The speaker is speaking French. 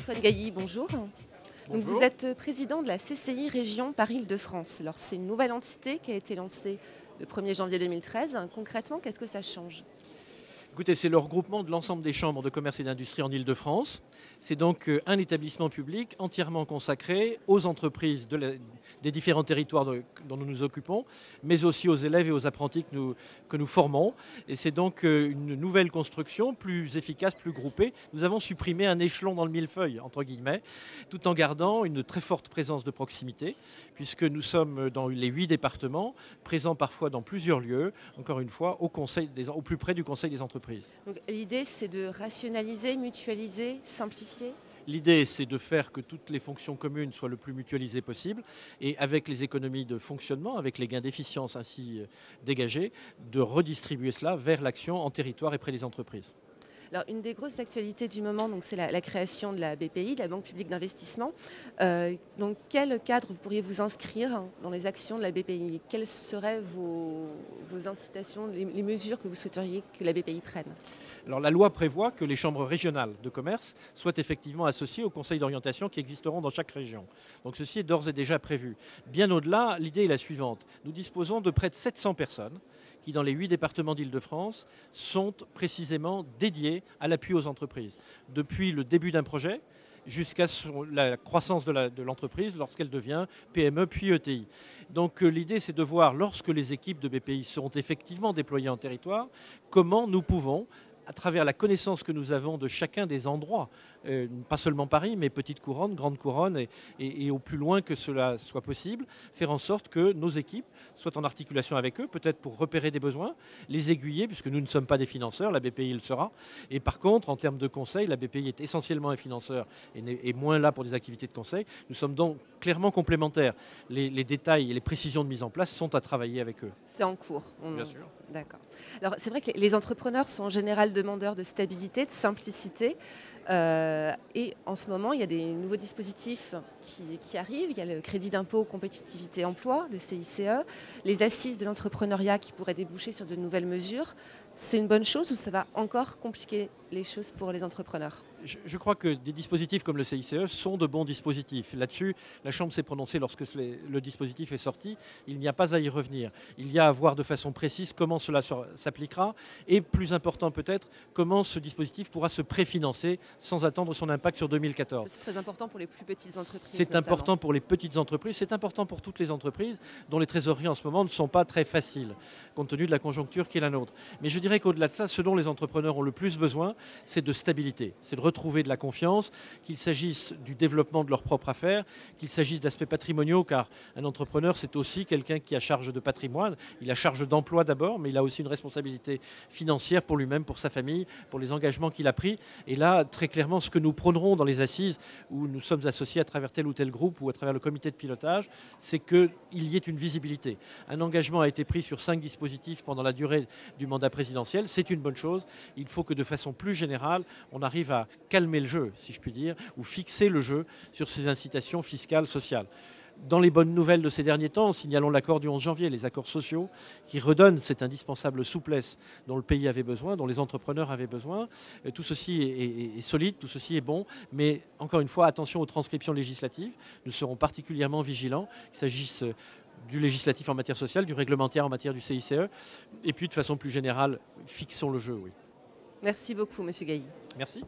Antoine Gailly, bonjour. Donc Bonjour. vous êtes président de la CCI Région Paris-Île-de-France. Alors c'est une nouvelle entité qui a été lancée le 1er janvier 2013. Concrètement, qu'est-ce que ça change? Écoutez, c'est le regroupement de l'ensemble des chambres de commerce et d'industrie en Île-de-France. C'est donc un établissement public entièrement consacré aux entreprises des différents territoires dont nous nous occupons, mais aussi aux élèves et aux apprentis que nous formons. Et c'est donc une nouvelle construction, plus efficace, plus groupée. Nous avons supprimé un échelon dans le millefeuille, entre guillemets, tout en gardant une très forte présence de proximité, puisque nous sommes dans les 8 départements, présents parfois dans plusieurs lieux, encore une fois, au plus près du Conseil des entreprises. Donc l'idée c'est de rationaliser, mutualiser, simplifier. L'idée, c'est de faire que toutes les fonctions communes soient le plus mutualisées possible et avec les économies de fonctionnement, avec les gains d'efficience ainsi dégagés, de redistribuer cela vers l'action en territoire et près des entreprises. Alors, une des grosses actualités du moment, donc, c'est la création de la BPI, de la Banque publique d'investissement. Dans quel cadre vous pourriez vous inscrire dans les actions de la BPI? Quelles seraient vos incitations, les mesures que vous souhaiteriez que la BPI prenne? Alors la loi prévoit que les chambres régionales de commerce soient effectivement associées aux conseils d'orientation qui existeront dans chaque région. Donc ceci est d'ores et déjà prévu. Bien au-delà, l'idée est la suivante. Nous disposons de près de 700 personnes qui, dans les 8 départements d'Île-de-France, sont précisément dédiées à l'appui aux entreprises. Depuis le début d'un projet, jusqu'à la croissance de l'entreprise lorsqu'elle devient PME puis ETI. Donc l'idée, c'est de voir, lorsque les équipes de BPI seront effectivement déployées en territoire, comment nous pouvons, à travers la connaissance que nous avons de chacun des endroits, pas seulement Paris, mais petite couronne, grande couronne, et au plus loin que cela soit possible, faire en sorte que nos équipes soient en articulation avec eux, peut-être pour repérer des besoins, les aiguiller, puisque nous ne sommes pas des financeurs, la BPI le sera. Et par contre, en termes de conseil, la BPI est essentiellement un financeur et moins là pour des activités de conseil. Nous sommes donc clairement complémentaires. Les détails et les précisions de mise en place sont à travailler avec eux. C'est en cours. Bien sûr. D'accord. Alors c'est vrai que les entrepreneurs sont en général demandeurs de stabilité, de simplicité. Et en ce moment, il y a des nouveaux dispositifs qui arrivent. Il y a le crédit d'impôt compétitivité emploi, le CICE, les assises de l'entrepreneuriat qui pourraient déboucher sur de nouvelles mesures. C'est une bonne chose ou ça va encore compliquer les choses pour les entrepreneurs? Je crois que des dispositifs comme le CICE sont de bons dispositifs. Là-dessus, la Chambre s'est prononcée lorsque le dispositif est sorti. Il n'y a pas à y revenir. Il y a à voir de façon précise comment cela s'appliquera et, plus important peut-être, comment ce dispositif pourra se préfinancer sans attendre son impact sur 2014. C'est très important pour les plus petites entreprises. C'est notamment. important pour les petites entreprises, c'est important pour toutes les entreprises dont les trésoreries en ce moment ne sont pas très faciles, compte tenu de la conjoncture qui est la nôtre. Mais je dirais qu'au-delà de ça, ce dont les entrepreneurs ont le plus besoin, c'est de stabilité, c'est de retrouver de la confiance, qu'il s'agisse du développement de leur propre affaire, qu'il s'agisse d'aspects patrimoniaux, car un entrepreneur, c'est aussi quelqu'un qui a charge de patrimoine, il a charge d'emploi d'abord, mais il a aussi une responsabilité financière pour lui-même, pour sa famille, pour les engagements qu'il a pris. Et là, très clairement, ce que nous prônerons dans les assises, où nous sommes associés à travers tel ou tel groupe ou à travers le comité de pilotage, c'est qu'il y ait une visibilité. Un engagement a été pris sur 5 dispositifs pendant la durée du mandat présidentiel, c'est une bonne chose. Il faut que de façon plus générale, on arrive à calmer le jeu, si je puis dire, ou fixer le jeu sur ces incitations fiscales, sociales. Dans les bonnes nouvelles de ces derniers temps, signalons l'accord du 11 janvier, les accords sociaux, qui redonnent cette indispensable souplesse dont le pays avait besoin, dont les entrepreneurs avaient besoin. Tout ceci est solide, tout ceci est bon, mais encore une fois, attention aux transcriptions législatives. Nous serons particulièrement vigilants, qu'il s'agisse du législatif en matière sociale, du réglementaire en matière du CICE, et puis de façon plus générale, fixons le jeu, oui. Merci beaucoup, Monsieur Gailly. Merci.